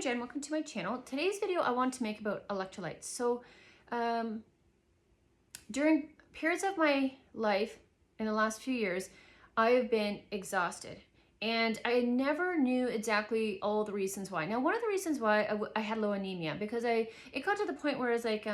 Jen, welcome to my channel. Today's video I want to make about electrolytes. So during periods of my life in the last few years, I have been exhausted and I never knew exactly all the reasons why. Now, one of the reasons why I had low anemia, because it got to the point where it's like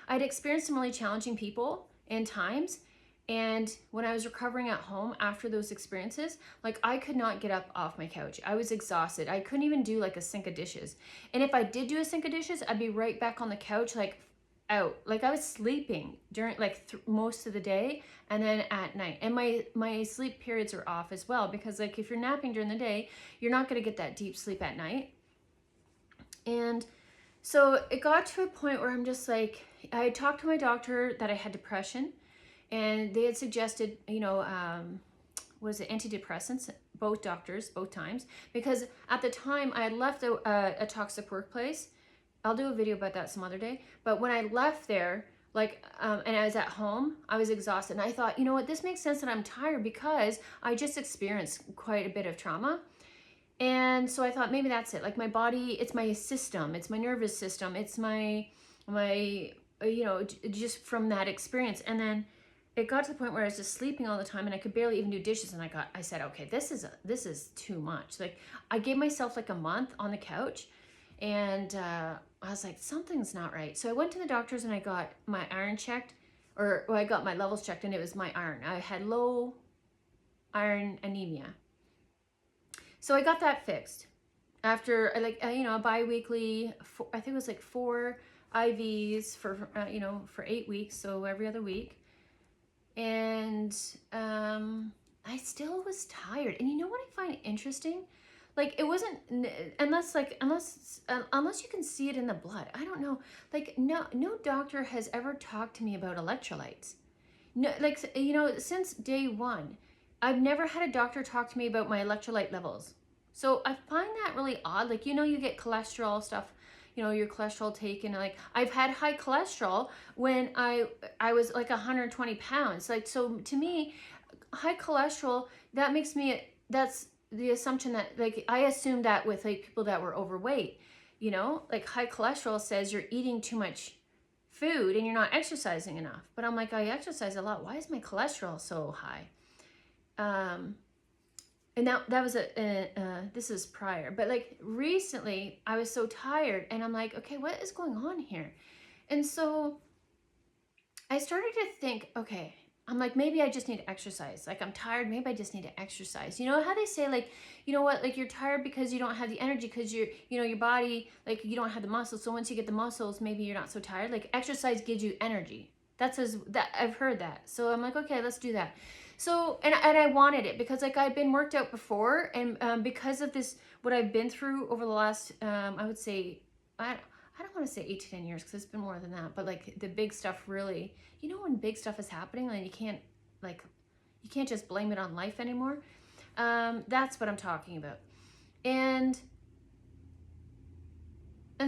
I'd experienced some really challenging people and times. And when I was recovering at home after those experiences, like I could not get up off my couch. I was exhausted. I couldn't even do like a sink of dishes. And if I did do a sink of dishes, I'd be right back on the couch, like out. Like I was sleeping during like most of the day and then at night. And my sleep periods are off as well, because like if you're napping during the day, you're not going to get that deep sleep at night. And so it got to a point where I'm just like, I talked to my doctor that I had depression. And they had suggested, was it antidepressants, both doctors, both times, because at the time I had left a toxic workplace. I'll do a video about that some other day. But when I left there, and I was at home, I was exhausted. And I thought, you know what, this makes sense that I'm tired because I just experienced quite a bit of trauma. And so I thought maybe that's it. Like my body, it's my system, it's my nervous system, it's my just from that experience. And then it got to the point where I was just sleeping all the time and I could barely even do dishes. And I said, okay, this is too much. Like I gave myself like a month on the couch and I was like, something's not right. So I went to the doctors and I got my iron checked, or I got my levels checked, and it was my iron. I had low iron anemia. So I got that fixed after a bi-weekly, I think it was like 4 IVs for 8 weeks. So every other week. And I still was tired. And you know what I find interesting? Like it wasn't, unless you can see it in the blood. I don't know. Like no doctor has ever talked to me about electrolytes. No, since day one, I've never had a doctor talk to me about my electrolyte levels. So I find that really odd. Like, you get cholesterol stuff, your cholesterol taken. Like I've had high cholesterol when I was like 120 pounds. Like, so to me, high cholesterol, that's the assumption that, like, I assumed that with like people that were overweight, like high cholesterol says you're eating too much food and you're not exercising enough. But I'm like, I exercise a lot. Why is my cholesterol so high? And that was this is prior, but like recently I was so tired and I'm like, okay, what is going on here? And so I started to think, okay, I'm like, maybe I just need to exercise. Like I'm tired, maybe I just need to exercise. You know how they say, like, you know what, like you're tired because you don't have the energy, because your body, like you don't have the muscles. So once you get the muscles, maybe you're not so tired. Like exercise gives you energy. That I've heard that. So I'm like, okay, let's do that. So, and I wanted it because like I'd been worked out before, and because of this, what I've been through over the last, I would say, I don't want to say 8 to 10 years because it's been more than that, but like the big stuff really, when big stuff is happening, like you can't just blame it on life anymore. That's what I'm talking about. And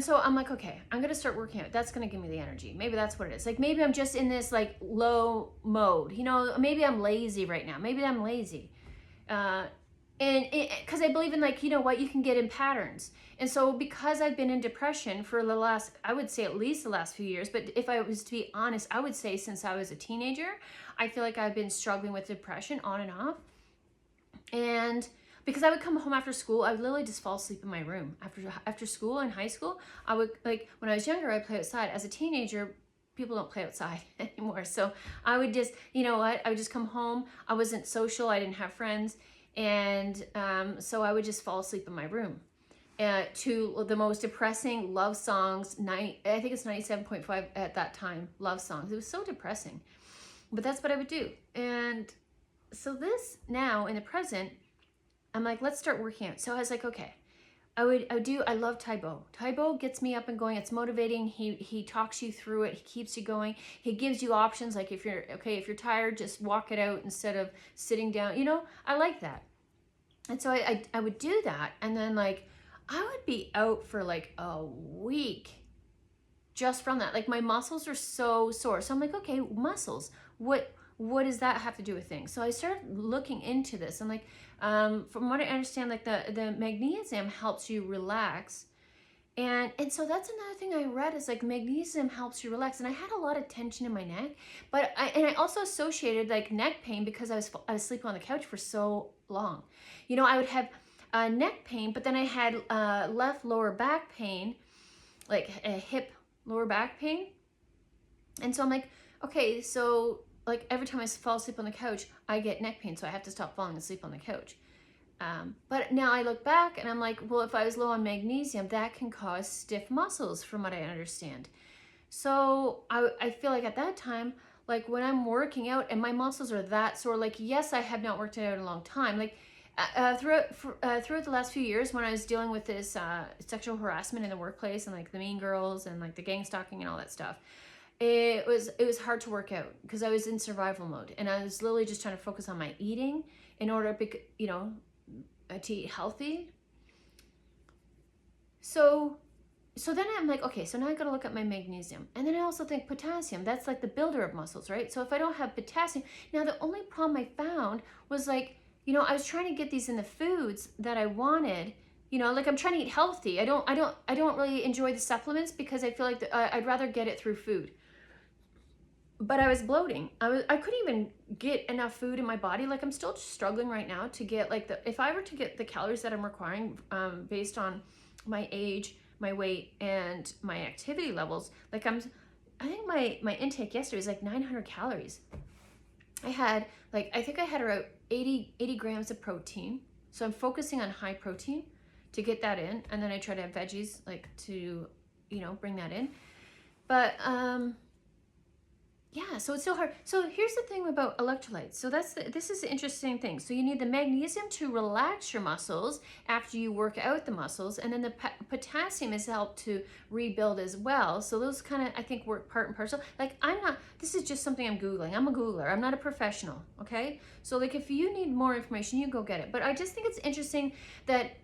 so I'm like, okay, I'm going to start working out. That's going to give me the energy. Maybe that's what it is. Like, maybe I'm just in this like low mode, maybe I'm lazy right now. Maybe I'm lazy. And because I believe in, like, what you can get in patterns. And so because I've been in depression for the last, I would say at least the last few years, but if I was to be honest, I would say since I was a teenager, I feel like I've been struggling with depression on and off. And because I would come home after school, I would literally just fall asleep in my room. After school in high school, I would, like, when I was younger, I'd play outside. As a teenager, people don't play outside anymore. So I would just, I would just come home. I wasn't social. I didn't have friends. And so I would just fall asleep in my room to the most depressing love songs. I think it's 97.5 at that time, love songs. It was so depressing. But that's what I would do. And so this now in the present, I'm like, let's start working out. So I was like, okay, I love Taebo. Taebo gets me up and going. It's motivating. He talks you through it. He keeps you going. He gives you options. Like if you're tired, just walk it out instead of sitting down. I like that. And so I would do that. And then like, I would be out for like a week just from that. Like my muscles are so sore. So I'm like, okay, muscles, what does that have to do with things? So I started looking into this. And like, from what I understand, like the magnesium helps you relax And so that's another thing I read is like magnesium helps you relax. And I had a lot of tension in my neck, but I also associated like neck pain because I was sleeping on the couch for so long. You know, I would have neck pain, but then I had left lower back pain, like a hip lower back pain. And so I'm like, okay, so like every time I fall asleep on the couch, I get neck pain, so I have to stop falling asleep on the couch. But now I look back and I'm like, well, if I was low on magnesium, that can cause stiff muscles from what I understand. So I feel like at that time, like when I'm working out and my muscles are that sore, like, yes, I have not worked out in a long time. Like throughout the last few years when I was dealing with this sexual harassment in the workplace and like the mean girls and like the gang stalking and all that stuff, it was hard to work out because I was in survival mode and I was literally just trying to focus on my eating in order to, you know, to eat healthy. So then I'm like, okay, so now I gotta look at my magnesium. And then I also think potassium, that's like the builder of muscles, right? So if I don't have potassium, now the only problem I found was like, you know, I was trying to get these in the foods that I wanted. You know, like I'm trying to eat healthy. I don't really enjoy the supplements because I feel like I'd rather get it through food. But I was bloating. I couldn't even get enough food in my body. Like I'm still struggling right now to get like if I were to get the calories that I'm requiring based on my age, my weight, and my activity levels, like I think my intake yesterday was like 900 calories. I think I had around 80 grams of protein. So I'm focusing on high protein to get that in. And then I try to have veggies like to, you know, bring that in. But yeah, so it's still hard. So here's the thing about electrolytes. So this is the interesting thing. So you need the magnesium to relax your muscles after you work out the muscles, and then the potassium is helped to rebuild as well. So those kind of, I think, work part and parcel. Like this is just something I'm Googling. I'm a Googler. I'm not a professional, okay? So like if you need more information, you go get it. But I just think it's interesting that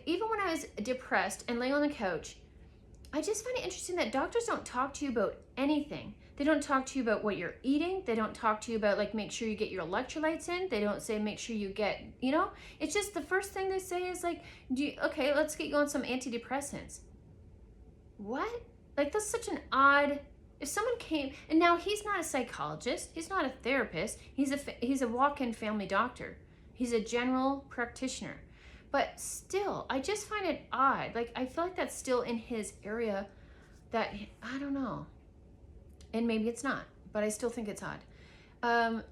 even when I was depressed and laying on the couch, I just find it interesting that doctors don't talk to you about anything. They don't talk to you about what you're eating. They don't talk to you about like make sure you get your electrolytes in. They don't say make sure you get, you know, it's just the first thing they say is like, okay, let's get you on some antidepressants. What? Like that's such an odd, if someone came, and now he's not a psychologist, he's not a therapist, he's a walk-in family doctor. He's a general practitioner. But still, I just find it odd. Like I feel like that's still in his area that, I don't know. And maybe it's not, but I still think it's odd. And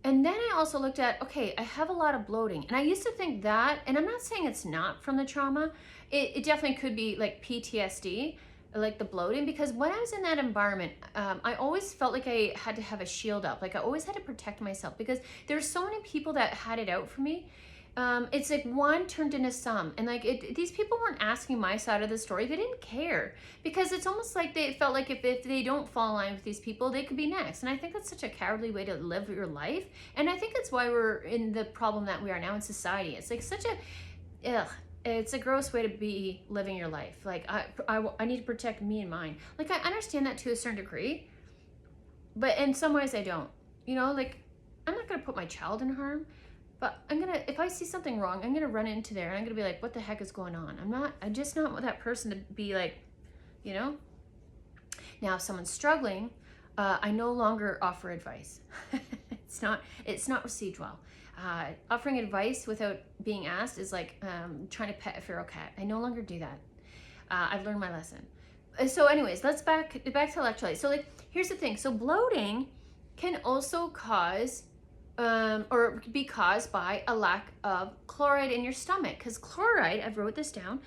then I also looked at, okay, I have a lot of bloating. And I used to think that, and I'm not saying it's not from the trauma. It definitely could be like PTSD, like the bloating, because when I was in that environment, I always felt like I had to have a shield up. Like I always had to protect myself because there's so many people that had it out for me. It's like one turned into some, and like these people weren't asking my side of the story. They didn't care because it's almost like they felt like if they don't fall in line with these people, they could be next. And I think that's such a cowardly way to live your life. And I think that's why we're in the problem that we are now in society. It's like it's a gross way to be living your life. Like I need to protect me and mine. Like I understand that to a certain degree, but in some ways I don't. You know, like I'm not gonna put my child in harm. But if I see something wrong, I'm gonna run into there and I'm gonna be like, what the heck is going on? I'm just not that person to be like, you know? Now, if someone's struggling, I no longer offer advice. It's not received well. Offering advice without being asked is like trying to pet a feral cat. I no longer do that. I've learned my lesson. So anyways, let's back to electrolytes. So like, here's the thing. So bloating can also cause or be caused by a lack of chloride in your stomach, because chloride, I've wrote this down,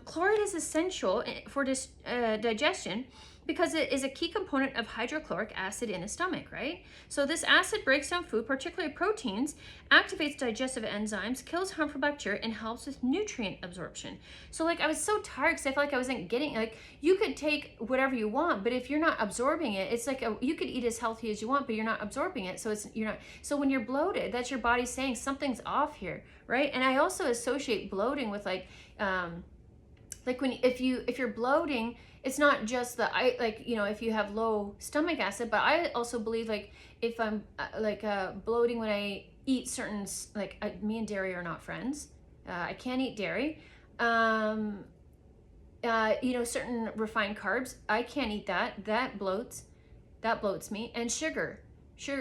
chloride is essential for digestion because it is a key component of hydrochloric acid in the stomach, right? So this acid breaks down food, particularly proteins, activates digestive enzymes, kills harmful bacteria, and helps with nutrient absorption. So like I was so tired because I felt like I wasn't getting, like you could take whatever you want, but if you're not absorbing it, it's like you could eat as healthy as you want, but you're not absorbing it. So so when you're bloated, that's your body saying something's off here, right? And I also associate bloating with if you're bloating, it's not just if you have low stomach acid, but I also believe like if I'm bloating when I eat certain, me and dairy are not friends. I can't eat dairy. You know, certain refined carbs, I can't eat that. That bloats. That bloats me. And sugar.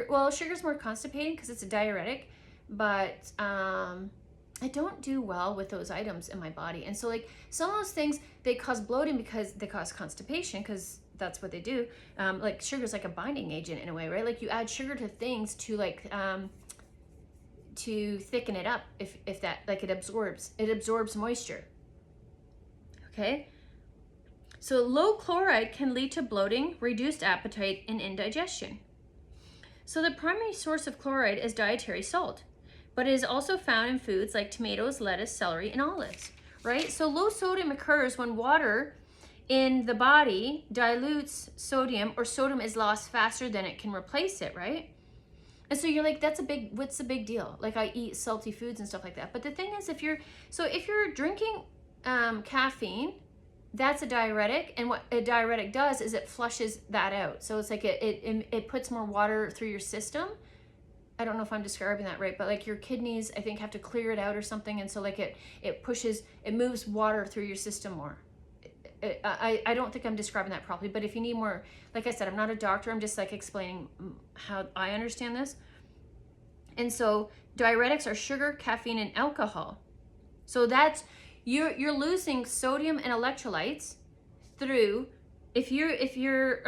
Well, sugar's more constipating because it's a diuretic, but I don't do well with those items in my body. And so like some of those things, they cause bloating because they cause constipation, because that's what they do. Like sugar's like a binding agent in a way, right? Like you add sugar to things to like to thicken it up, if that, like it absorbs moisture. Okay. So low chloride can lead to bloating, reduced appetite, and indigestion. So the primary source of chloride is dietary salt, but it is also found in foods like tomatoes, lettuce, celery, and olives, right? So low sodium occurs when water in the body dilutes sodium, or sodium is lost faster than it can replace it, right? And so you're like, what's the big deal? Like I eat salty foods and stuff like that. But the thing is, if you're drinking caffeine, that's a diuretic, and what a diuretic does is it flushes that out. So it's like it puts more water through your system. I don't know if I'm describing that right, but like your kidneys, I think, have to clear it out or something, and so like it moves water through your system more. I don't think I'm describing that properly, but if you need more, like I said, I'm not a doctor, I'm just like explaining how I understand this. And so diuretics are sugar, caffeine, and alcohol. So that's you're losing sodium and electrolytes through, if you're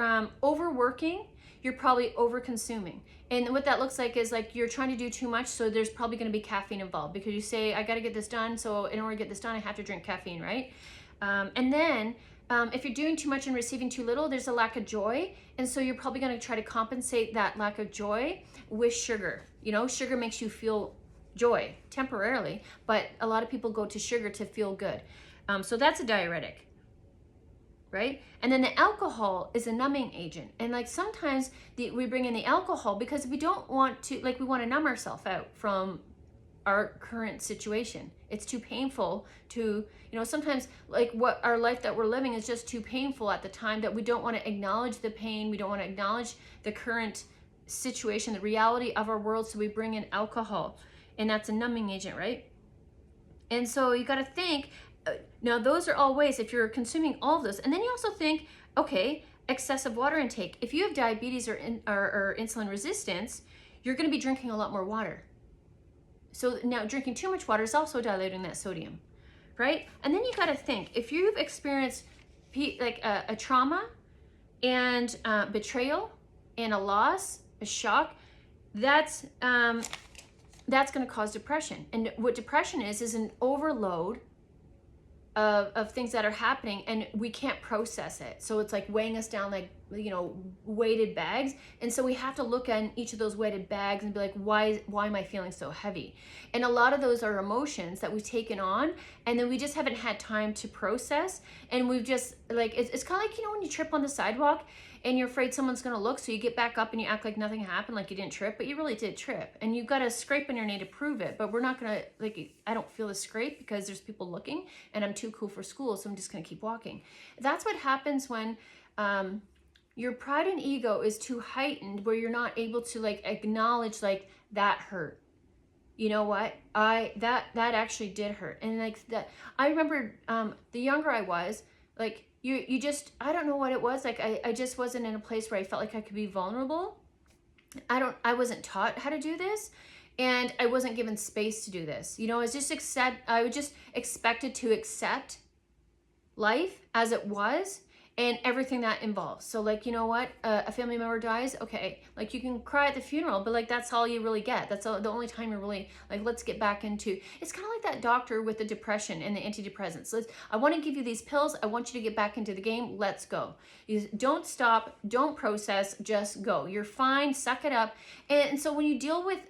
overworking, you're probably over consuming. And what that looks like is like you're trying to do too much, so there's probably going to be caffeine involved, because you say, I got to get this done, so in order to get this done I have to drink caffeine, right? And then if you're doing too much and receiving too little, there's a lack of joy, and so you're probably going to try to compensate that lack of joy with sugar. You know, sugar makes you feel joy temporarily, but a lot of people go to sugar to feel good. So that's a diuretic, right? And then the alcohol is a numbing agent, and like sometimes we bring in the alcohol because we don't want to, like, we want to numb ourselves out from our current situation. It's too painful to, you know, sometimes like what our life that we're living is just too painful at the time, that we don't want to acknowledge the pain, we don't want to acknowledge the current situation, the reality of our world, so we bring in alcohol, and that's a numbing agent, right? And so you got to think, now those are all ways if you're consuming all of those. And then you also think, okay, excessive water intake. If you have diabetes or insulin resistance, you're going to be drinking a lot more water. So now drinking too much water is also diluting that sodium, right? And then you got to think, if you've experienced like a trauma and betrayal and a loss, a shock, that's going to cause depression. And what depression is an overload of things that are happening, and we can't process it. So it's like weighing us down, like, you know, weighted bags. And so we have to look at each of those weighted bags and be like, why am I feeling so heavy? And a lot of those are emotions that we've taken on, and then we just haven't had time to process. And we've just like, it's kind of like, you know, when you trip on the sidewalk and you're afraid someone's going to look, so you get back up and you act like nothing happened, like you didn't trip, but you really did trip. And you've got a scrape on your knee to prove it, but we're not going to, like, I don't feel a scrape because there's people looking, and I'm too cool for school, so I'm just going to keep walking. That's what happens when your pride and ego is too heightened, where you're not able to like acknowledge, like, that hurt. You know what? That actually did hurt. And like that, I remember the younger I was, like, you just, I don't know what it was. Like I just wasn't in a place where I felt like I could be vulnerable. I wasn't taught how to do this, and I wasn't given space to do this. You know, I was just expected to accept life as it was, and everything that involves. So like, you know what, a family member dies, okay, like you can cry at the funeral, but like that's all you really get. That's the only time you're really like, let's get back into, it's kind of like that doctor with the depression and the antidepressants. I want to give you these pills, I want you to get back into the game, let's go. You don't stop, don't process, just go. You're fine, suck it up. And so when you deal with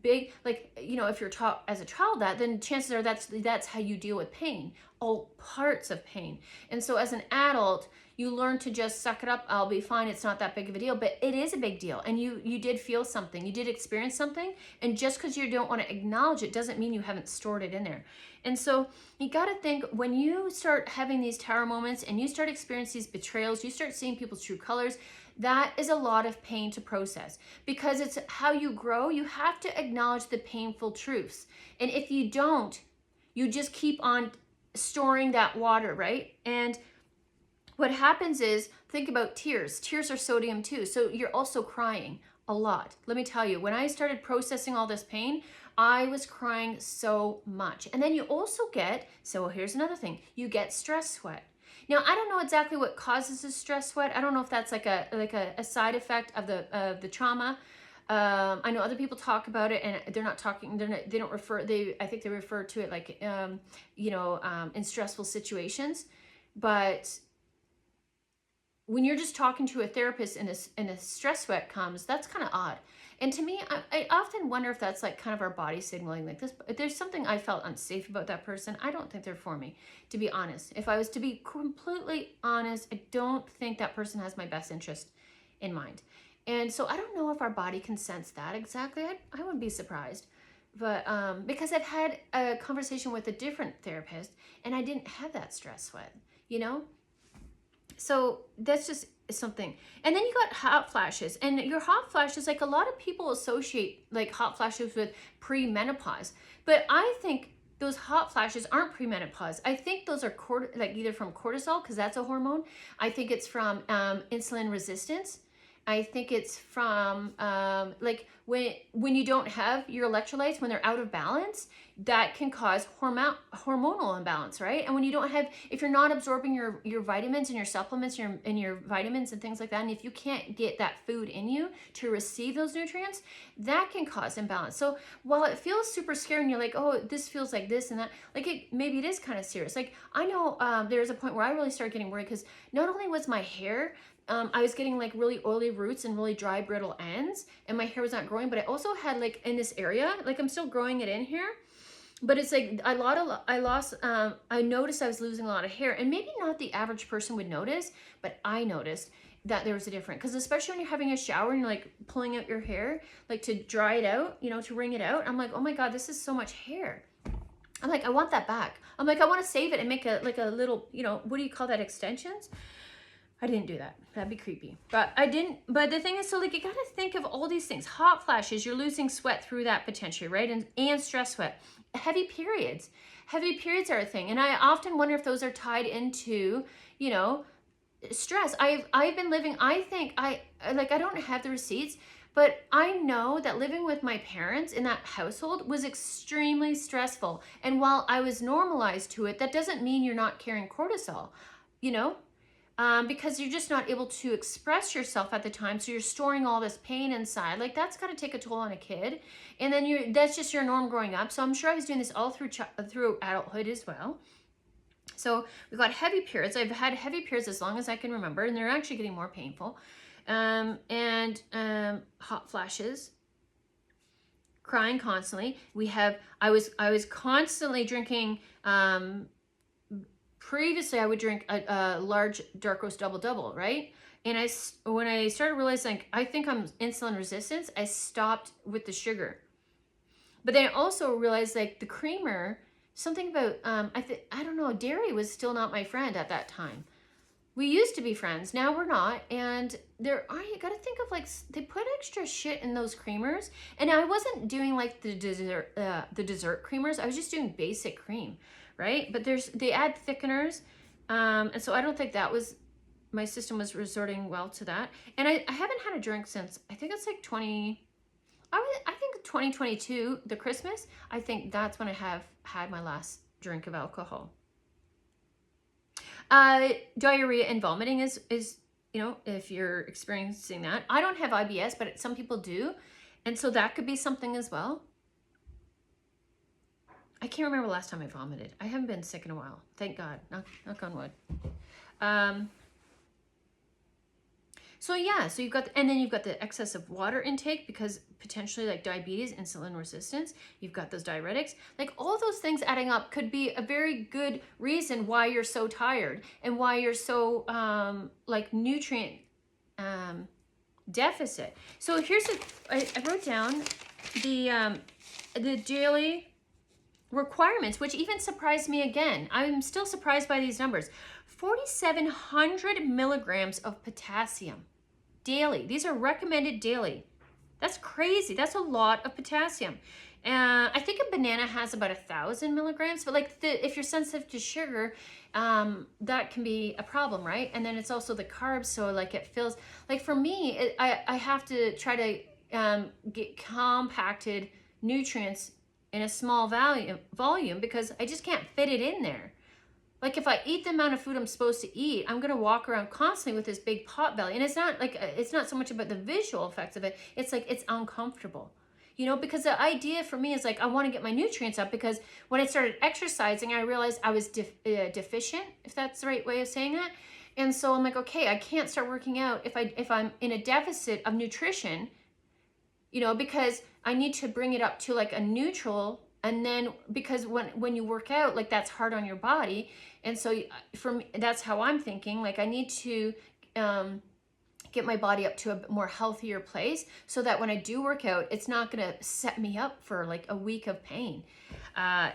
big, like, you know, if you're taught as a child that, then chances are that's how you deal with pain, all parts of pain. And so as an adult, you learn to just suck it up, I'll be fine, it's not that big of a deal. But it is a big deal, and you did feel something, you did experience something, and just because you don't want to acknowledge it doesn't mean you haven't stored it in there. And so you got to think, when you start having these tower moments and you start experiencing these betrayals, you start seeing people's true colors, that is a lot of pain to process, because it's how you grow. You have to acknowledge the painful truths, and if you don't, you just keep on storing that water, right? And what happens is, think about tears. Tears are sodium too. So you're also crying a lot. Let me tell you, when I started processing all this pain, I was crying so much. And then you also get, so here's another thing, you get stress sweat. Now, I don't know exactly what causes a stress sweat. I don't know if that's like a side effect of the trauma. I know other people talk about it, and they're not talking. They don't refer. I think they refer to it like in stressful situations. But when you're just talking to a therapist and a stress sweat comes, that's kind of odd. And to me, I often wonder if that's like kind of our body signaling like this. If there's something I felt unsafe about that person, I don't think they're for me, to be honest. If I was to be completely honest, I don't think that person has my best interest in mind. And so I don't know if our body can sense that exactly. I wouldn't be surprised. But because I've had a conversation with a different therapist and I didn't have that stress sweat, you know? So that's just something. And then you got hot flashes, and your hot flashes, like a lot of people associate like hot flashes with premenopause, but I think those hot flashes aren't premenopause. I think those are like either from cortisol, because that's a hormone. I think it's from insulin resistance. I think it's from like when you don't have your electrolytes, when they're out of balance, that can cause hormonal imbalance, right? And when you don't have, if you're not absorbing your vitamins and your supplements and your vitamins and things like that, and if you can't get that food in you to receive those nutrients, that can cause imbalance. So while it feels super scary and you're like, oh, this feels like this and that, like maybe it is kind of serious. Like I know there's a point where I really started getting worried because not only was my hair, I was getting like really oily roots and really dry, brittle ends, and my hair was not growing, but I also had like in this area, like I'm still growing it in here, but it's like I noticed I was losing a lot of hair, and maybe not the average person would notice, but I noticed that there was a difference. Because especially when you're having a shower and you're like pulling out your hair, like to dry it out, to wring it out, I'm like, oh my God, this is so much hair. I'm like, I want that back. I'm like, I want to save it and make a little, what do you call that, extensions? I didn't do that. That'd be creepy. But I didn't. But the thing is, so like you got to think of all these things. Hot flashes, you're losing sweat through that potentially, right? And stress sweat. Heavy periods. Heavy periods are a thing. And I often wonder if those are tied into, stress. I've been living, I don't have the receipts, but I know that living with my parents in that household was extremely stressful. And while I was normalized to it, that doesn't mean you're not carrying cortisol, because you're just not able to express yourself at the time. So you're storing all this pain inside. Like that's got to take a toll on a kid. And then that's just your norm growing up. So I'm sure I was doing this all through adulthood as well. So we've got heavy periods. I've had heavy periods as long as I can remember, and they're actually getting more painful. And hot flashes, crying constantly. I was constantly drinking, previously I would drink a large dark roast double, right? And when I started realizing I think I'm insulin resistant, I stopped with the sugar. But then I also realized like the creamer, something about, I don't know, dairy was still not my friend at that time. We used to be friends, now we're not. And you gotta think of like, they put extra shit in those creamers. And I wasn't doing like the dessert creamers, I was just doing basic cream, right? But they add thickeners. And so I don't think my system was resorting well to that. And I haven't had a drink since, I think it's like 2022, the Christmas, I think that's when I have had my last drink of alcohol. Diarrhea and vomiting is, if you're experiencing that. I don't have IBS, but some people do. And so that could be something as well. I can't remember the last time I vomited. I haven't been sick in a while. Thank God. Knock on wood. So yeah, so you've got the excess of water intake because potentially like diabetes, insulin resistance, you've got those diuretics, like all those things adding up could be a very good reason why you're so tired and why you're so like nutrient deficit. So I wrote down the daily requirements, which even surprised me again. I'm still surprised by these numbers. 4,700 milligrams of potassium daily. These are recommended daily. That's crazy. That's a lot of potassium. I think a banana has about 1,000 milligrams, but like if you're sensitive to sugar, that can be a problem, right? And then it's also the carbs, so like it feels like for me, I have to try to get compacted nutrients in a small volume because I just can't fit it in there. Like if I eat the amount of food I'm supposed to eat, I'm gonna walk around constantly with this big pot belly. And it's not so much about the visual effects of it. It's like it's uncomfortable. You know, because the idea for me is like I want to get my nutrients up because when I started exercising, I realized I was deficient, if that's the right way of saying that. And so I'm like, okay, I can't start working out if I'm in a deficit of nutrition, you know, because I need to bring it up to like a neutral. And then because when you work out, like that's hard on your body. And so for me, that's how I'm thinking. Like I need to get my body up to a more healthier place so that when I do work out, it's not gonna set me up for like a week of pain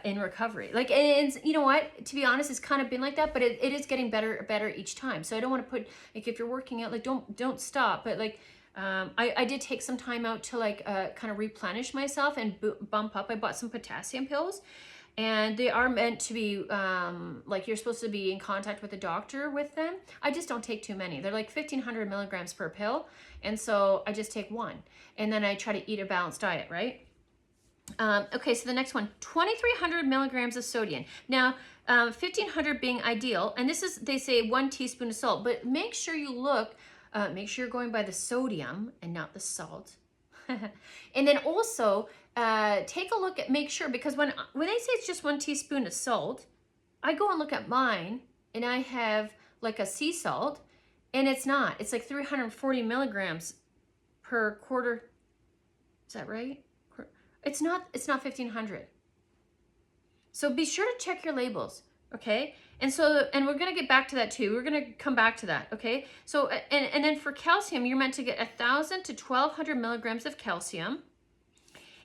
in recovery. Like, and you know what, to be honest, it's kind of been like that, but it is getting better each time. So I don't want to put, like if you're working out, like don't stop, but like I did take some time out to like kind of replenish myself and bump up. I bought some potassium pills, and they are meant to be like you're supposed to be in contact with a doctor with them. I just don't take too many. They're like 1,500 milligrams per pill, and so I just take one, and then I try to eat a balanced diet, right? Okay, so the next one, 2,300 milligrams of sodium. Now, 1,500 being ideal, and this is, they say 1 teaspoon of salt, but make sure you look, make sure you're going by the sodium and not the salt. And then also take a look at, make sure, because when they say it's just 1 teaspoon of salt, I go and look at mine and I have like a sea salt, and it's not. It's like 340 milligrams per quarter. Is that right? It's not 1,500. So be sure to check your labels, okay? And so, and we're gonna get back to that too. We're gonna come back to that, okay? So, and then for calcium, you're meant to get 1,000 to 1,200 milligrams of calcium.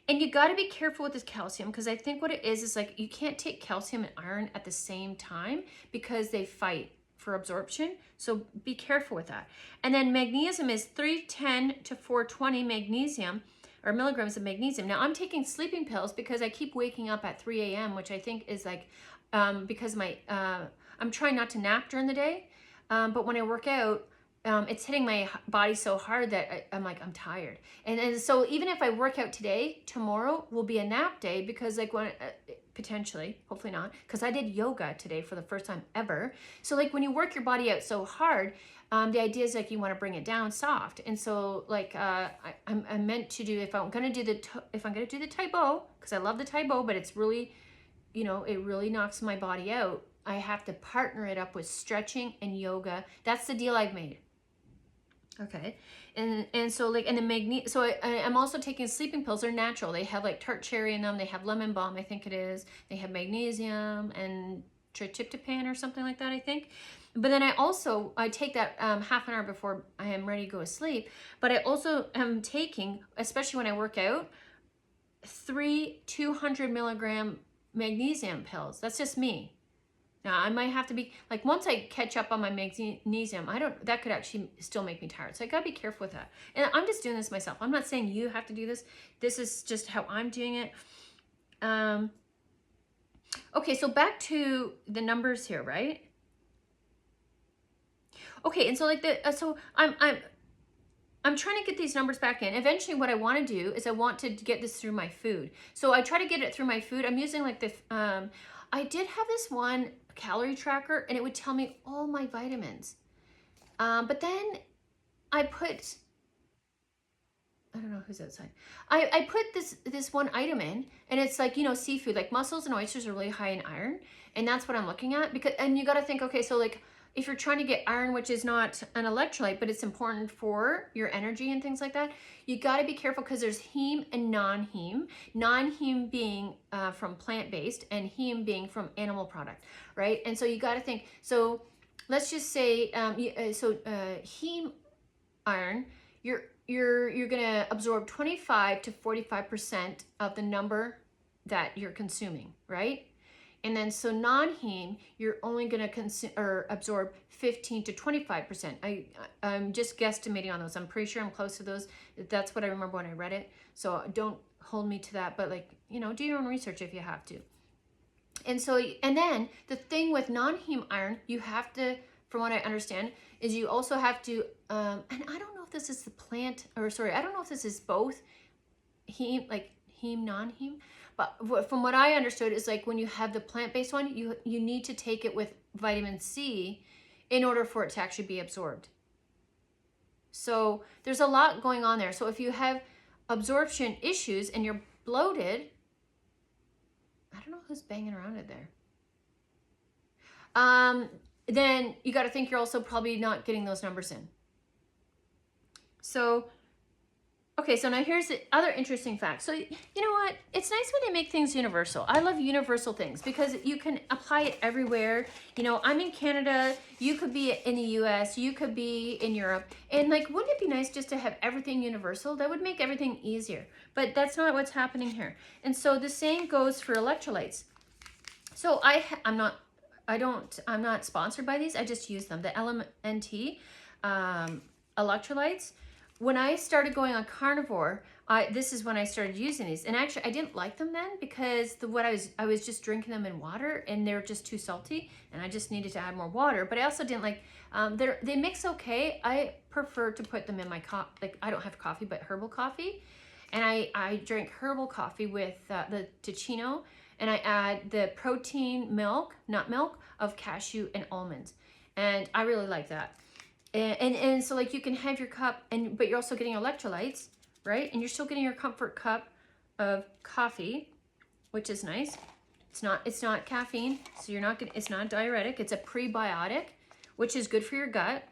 And you gotta be careful with this calcium, because I think what it is like you can't take calcium and iron at the same time because they fight for absorption. So be careful with that. And then magnesium is 310 to 420 magnesium, or milligrams of magnesium. Now I'm taking sleeping pills because I keep waking up at 3 a.m., which I think is like, because I'm trying not to nap during the day. But when I work out, it's hitting my body so hard that I'm like, I'm tired. And so even if I work out today, tomorrow will be a nap day, because like when, potentially, hopefully not, because I did yoga today for the first time ever. So like when you work your body out so hard, the idea is like you want to bring it down soft. And so like I'm meant to do, if I'm gonna do the Tai Bo, because I love the Tai Bo, but it's really, you know, it really knocks my body out. I have to partner it up with stretching and yoga. That's the deal I've made. Okay, and so like, and the magnesium, so I'm also taking sleeping pills. They're natural. They have like tart cherry in them. They have lemon balm, I think it is. They have magnesium and tryptophan or something like that, I think. But then I take that half an hour before I am ready to go to sleep. But I also am taking, especially when I work out, 3 200 milligram magnesium pills. That's just me. Now I might have to be like, once I catch up on my magnesium, that could actually still make me tired. So I gotta be careful with that. And I'm just doing this myself. I'm not saying you have to do this. This is just how I'm doing it. Okay, so back to the numbers here, right? Okay, and so like so I'm trying to get these numbers back in. Eventually what I want to do is I want to get this through my food. So I try to get it through my food. I'm using like this, I did have this one calorie tracker, and it would tell me all my vitamins. But then I put, I don't know who's outside. I put this one item in, and it's like, you know, seafood, like mussels and oysters are really high in iron. And that's what I'm looking at, because, and you got to think, okay, so like, if you're trying to get iron, which is not an electrolyte, but it's important for your energy and things like that, you got to be careful, because there's heme and non-heme. Non-heme being from plant-based, and heme being from animal product, right? And so you got to think, so let's just say, heme iron, you're going to absorb 25 to 45% of the number that you're consuming, right? And then so non-heme, you're only going to consume or absorb 15 to 25%. I'm just guesstimating on those. I'm pretty sure I'm close to those. That's what I remember when I read it. So don't hold me to that. But like, you know, do your own research if you have to. And so, and then the thing with non-heme iron, you have to, from what I understand, is you also have to, and I don't know if this is the plant, or sorry, I don't know if this is both heme, like heme, non-heme, but from what I understood is like when you have the plant-based one, you need to take it with vitamin C in order for it to actually be absorbed. So there's a lot going on there. So if you have absorption issues and you're bloated, I don't know who's banging around in there. Then you got to think you're also probably not getting those numbers in. So, okay, so now here's the other interesting fact. So, you know what? It's nice when they make things universal. I love universal things because you can apply it everywhere. You know, I'm in Canada, you could be in the US, you could be in Europe. And like, wouldn't it be nice just to have everything universal? That would make everything easier. But that's not what's happening here. And so the same goes for electrolytes. So I'm not sponsored by these. I just use them. The LMNT electrolytes. When I started going on carnivore, this is when I started using these. And actually, I didn't like them then because I was just drinking them in water and they're just too salty, and I just needed to add more water. But I also didn't like. They mix okay. I prefer to put them in my coffee. Like, I don't have coffee, but herbal coffee, and I drink herbal coffee with the Ticino, and I add the protein milk, nut milk of cashew and almonds, and I really like that. And so like you can have your cup, but you're also getting electrolytes, right? And you're still getting your comfort cup of coffee, which is nice. It's not caffeine, so it's not a diuretic. It's a prebiotic, which is good for your gut.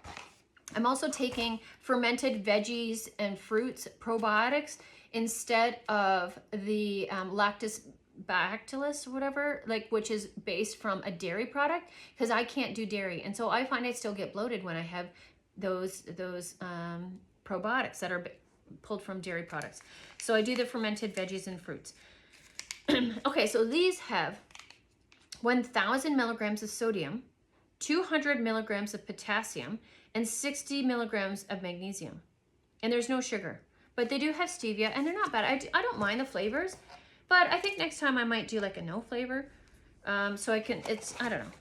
I'm also taking fermented veggies and fruits probiotics instead of the lactobacillus or whatever, like, which is based from a dairy product, because I can't do dairy, and so I find I still get bloated when I have those probiotics that are pulled from dairy products. So I do the fermented veggies and fruits. Okay, so these have 1,000 milligrams of sodium, 200 milligrams of potassium, and 60 milligrams of magnesium. And there's no sugar, but they do have stevia, and they're not bad. I don't mind the flavors, but I think next time I might do like a no flavor. So I don't know.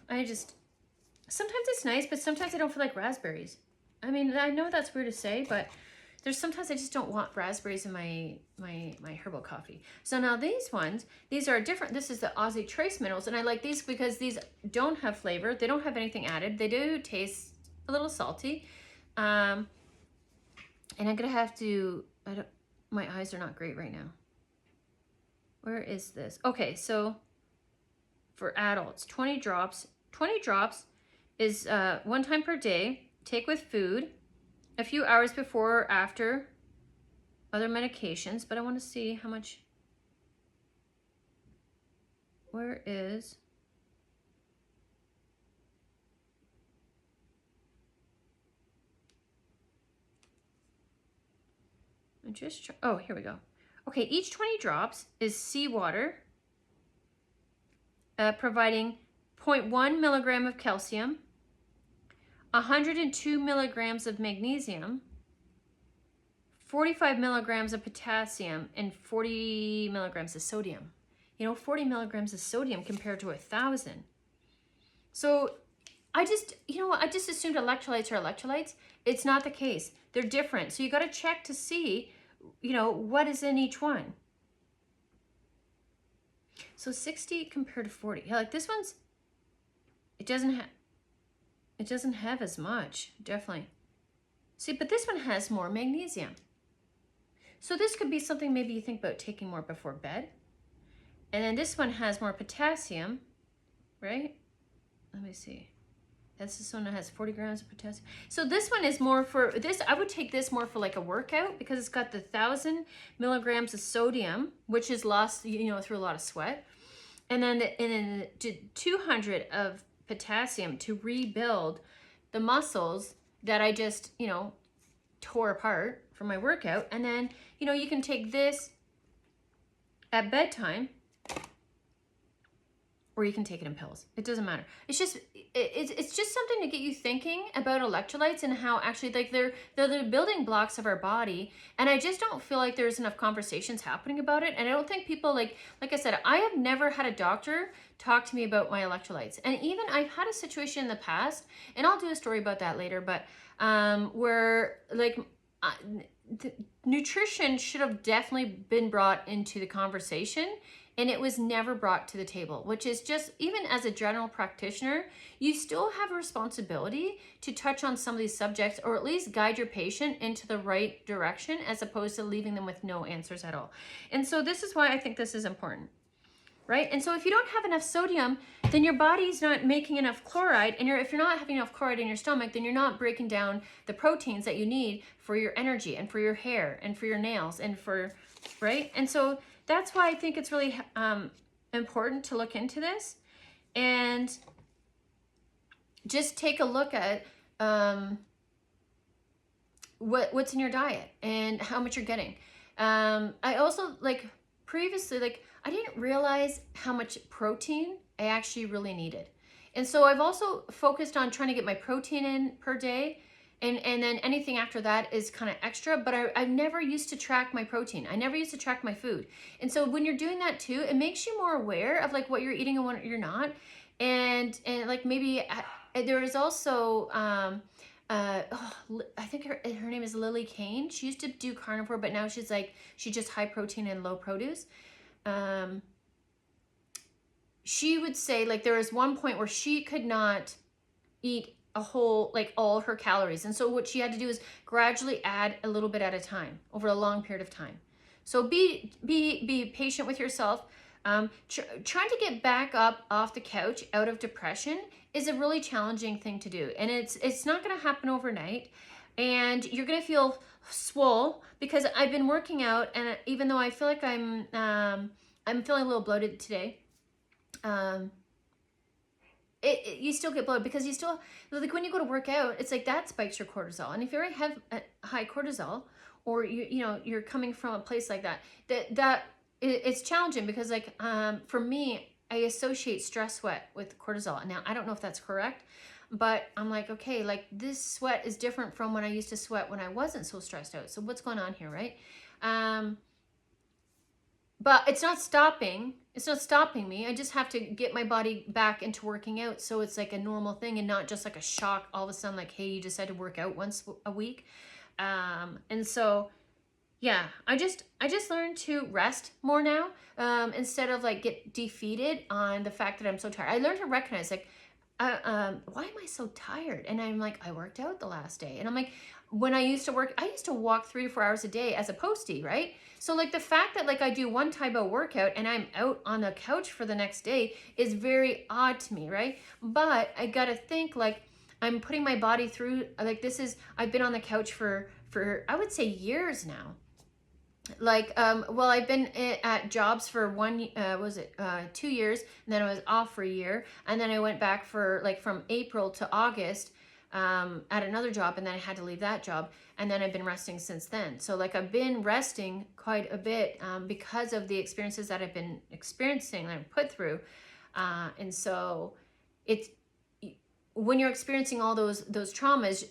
Sometimes it's nice, but sometimes I don't feel like raspberries. I mean, I know that's weird to say, but sometimes I just don't want raspberries in my herbal coffee. So now these are different. This is the Aussie Trace Minerals, and I like these because these don't have flavor. They don't have anything added. They do taste a little salty. And I'm gonna have to, my eyes are not great right now. Where is this? Okay, so for adults, 20 drops. 20 drops is 1 time per day. Take with food, a few hours before or after other medications. But I want to see how much. Where is? Oh, here we go. Okay, each 20 drops is seawater, providing 0.1 milligram of calcium, 102 milligrams of magnesium, 45 milligrams of potassium, and 40 milligrams of sodium. You know, 40 milligrams of sodium compared to 1,000. So I just assumed electrolytes are electrolytes. It's not the case. They're different. So you got to check to see, you know, what is in each one. So 60 compared to 40. Yeah, like this one's, it doesn't have as much, definitely. See, but this one has more magnesium. So this could be something maybe you think about taking more before bed. And then this one has more potassium, right? Let me see. This one has 40 grams of potassium. So this one is more for this. I would take this more for like a workout because it's got the 1,000 milligrams of sodium, which is lost, you know, through a lot of sweat. And then the 200 of potassium to rebuild the muscles that I just, you know, tore apart from my workout. And then, you know, you can take this at bedtime or you can take it in pills. It doesn't matter. It's just something to get you thinking about electrolytes and how actually like they're the building blocks of our body. And I just don't feel like there's enough conversations happening about it. And I don't think people like I said, I have never had a doctor talk to me about my electrolytes. And even I've had a situation in the past, and I'll do a story about that later, but where like nutrition should have definitely been brought into the conversation, and it was never brought to the table, which is just, even as a general practitioner, you still have a responsibility to touch on some of these subjects, or at least guide your patient into the right direction, as opposed to leaving them with no answers at all. And so this is why I think this is important, right? And so if you don't have enough sodium, then your body's not making enough chloride, and if you're not having enough chloride in your stomach, then you're not breaking down the proteins that you need for your energy and for your hair and for your nails and for, right? And so that's why I think it's really important to look into this and just take a look at what's in your diet and how much you're getting. I also, like previously, like I didn't realize how much protein I actually really needed. And so I've also focused on trying to get my protein in per day. And then anything after that is kind of extra, but I never used to track my protein. I never used to track my food. And so when you're doing that too, it makes you more aware of like what you're eating and what you're not. And like maybe there is also, I think her name is Lily Kane. She used to do carnivore, but now she's like, she just high protein and low produce. She would say like there was one point where she could not eat a whole, like all her calories. And so what she had to do is gradually add a little bit at a time over a long period of time. So be patient with yourself. Trying to get back up off the couch out of depression is a really challenging thing to do. And it's not going to happen overnight. And you're going to feel swole, because I've been working out, and even though I feel like I'm feeling a little bloated today, you still get bloated, because you still, like when you go to work out, it's like that spikes your cortisol. And if you already have a high cortisol, or you're coming from a place like that, it's challenging, because like for me, I associate stress sweat with cortisol. Now I don't know if that's correct, but I'm like, okay, like this sweat is different from when I used to sweat when I wasn't so stressed out. So what's going on here, right? But it's not stopping me. I just have to get my body back into working out, so it's like a normal thing and not just like a shock all of a sudden, like, hey, you just had to work out once a week. And so yeah, I just learned to rest more now, instead of like get defeated on the fact that I'm so tired. I learned to recognize like, why am I so tired? And I'm like, I worked out the last day. And I'm like, when I used to work, I used to walk 3 to 4 hours a day as a postie, right? So like the fact that like I do one type of workout and I'm out on the couch for the next day is very odd to me, right? But I gotta think like I'm putting my body through, like I've been on the couch for I would say years now. Like, well, I've been at jobs for 2 years, and then I was off for a year, and then I went back for like from April to August at another job, and then I had to leave that job, and then I've been resting since then. So like I've been resting quite a bit because of the experiences that I've been experiencing and I've put through, and so it's, when you're experiencing all those traumas,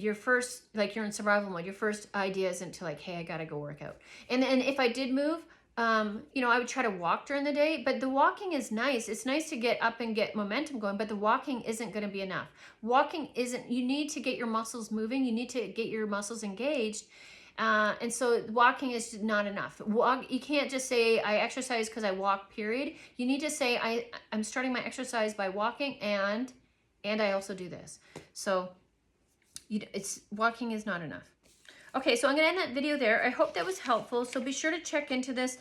your first, like you're in survival mode, your first idea isn't to like, hey, I gotta go work out. And if I did move, I would try to walk during the day, but the walking is nice. It's nice to get up and get momentum going, but the walking isn't going to be enough. You need to get your muscles moving. You need to get your muscles engaged. And so walking is not enough. You can't just say I exercise because I walk, period. You need to say I'm starting my exercise by walking, and I also do this. So walking is not enough. Okay, so I'm gonna end that video there. I hope that was helpful. So be sure to check into this,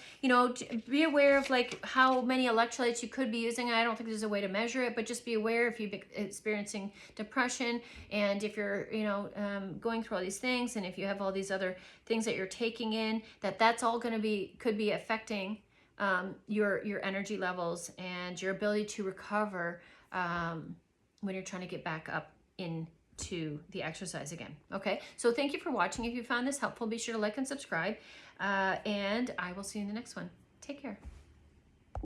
be aware of like how many electrolytes you could be using. I don't think there's a way to measure it, but just be aware if you're experiencing depression, and if you're, going through all these things, and if you have all these other things that you're taking in, that's all could be affecting your energy levels and your ability to recover when you're trying to get back up into the exercise again. Okay, so thank you for watching. If you found this helpful, be sure to like and subscribe, and I will see you in the next one. Take care.